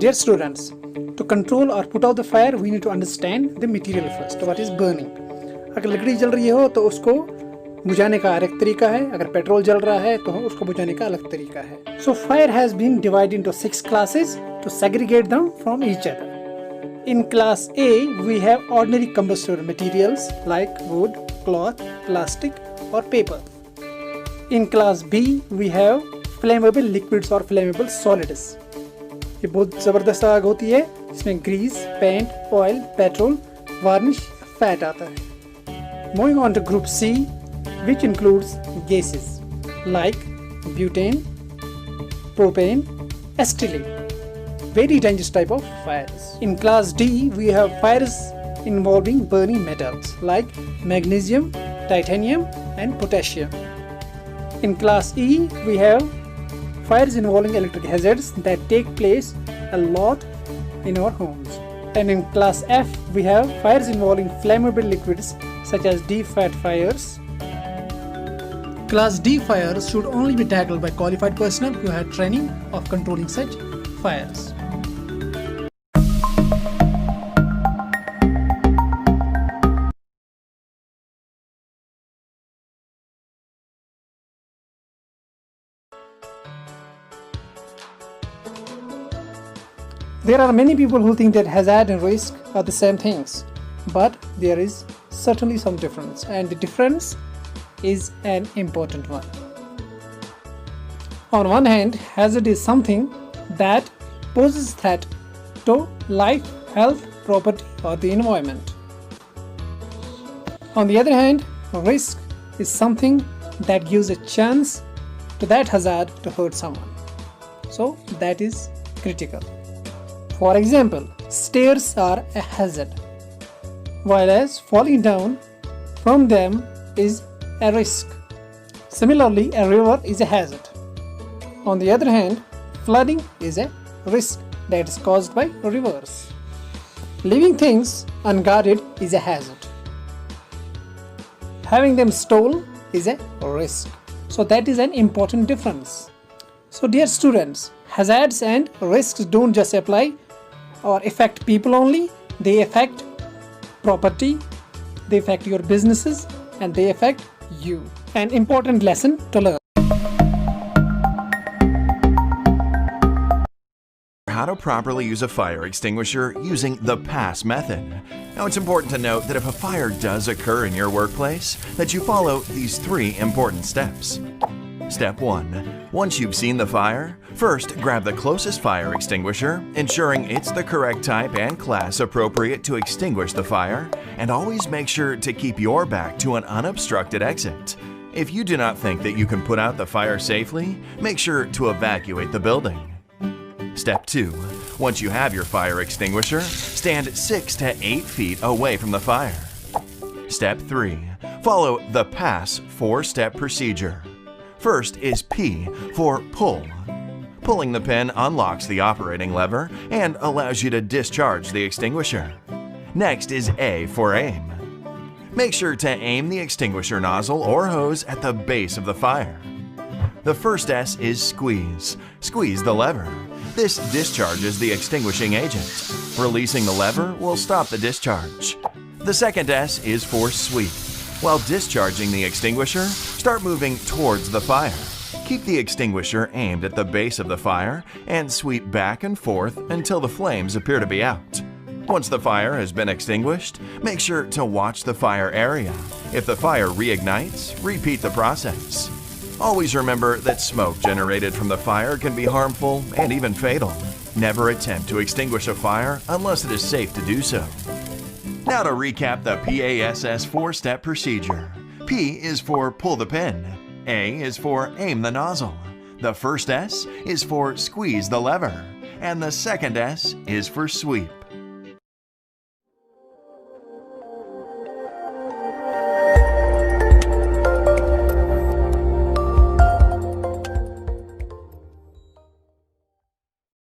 Dear students, to control or put out the fire, we need to understand the material first. What is burning? अगर लकड़ी जल रही हो तो उसको बुझाने का एक तरीका है, अगर पेट्रोल जल रहा है तो उसको बुझाने का अलग तरीका है. So fire has been divided into 6 classes to segregate them from each other. In class A, we have ordinary combustible materials like wood, cloth, plastic or paper. In class B, we have flammable liquids or flammable solids. ये बहुत ज़बरदस्त आग होती है, इसमें grease, paint, oil, petrol, varnish, fat आता है. Moving on to group C, which includes gases like butane, propane, acetylene. Very dangerous type of fires. In class D, we have fires involving burning metals like magnesium, titanium and potassium. In class E, we have fires involving electric hazards that take place a lot in our homes. And in class F, we have fires involving flammable liquids such as deep fat fires. Class D fires should only be tackled by qualified personnel who had training of controlling such fires. There are many people who think that hazard and risk are the same things, but there is certainly some difference, and the difference is an important one. On one hand, hazard is something that poses threat to life, health, property or the environment. On the other hand, risk is something that gives a chance to that hazard to hurt someone. So that is critical. For example, stairs are a hazard, whereas falling down from them is a risk. Similarly, a river is a hazard. On the other hand, flooding is a risk that is caused by rivers. Leaving things unguarded is a hazard. Having them stolen is a risk. So that is an important difference. So dear students, hazards and risks don't just apply or affect people only, they affect property, they affect your businesses, and they affect you. An important lesson to learn. How to properly use a fire extinguisher using the PASS method. Now it's important to note that if a fire does occur in your workplace, that you follow these 3 important steps. Step 1. Once you've seen the fire, first grab the closest fire extinguisher, ensuring it's the correct type and class appropriate to extinguish the fire, and always make sure to keep your back to an unobstructed exit. If you do not think that you can put out the fire safely, make sure to evacuate the building. Step 2. Once you have your fire extinguisher, stand 6 to 8 feet away from the fire. Step 3. Follow the PASS 4-step procedure. First is P for pull. Pulling the pin unlocks the operating lever and allows you to discharge the extinguisher. Next is A for aim. Make sure to aim the extinguisher nozzle or hose at the base of the fire. The first S is squeeze. Squeeze the lever. This discharges the extinguishing agent. Releasing the lever will stop the discharge. The second S is for sweep. While discharging the extinguisher, start moving towards the fire. Keep the extinguisher aimed at the base of the fire and sweep back and forth until the flames appear to be out. Once the fire has been extinguished, make sure to watch the fire area. If the fire reignites, repeat the process. Always remember that smoke generated from the fire can be harmful and even fatal. Never attempt to extinguish a fire unless it is safe to do so. Now to recap the PASS 4-step procedure. P is for pull the pin. A is for aim the nozzle. The first S is for squeeze the lever. And the second S is for sweep.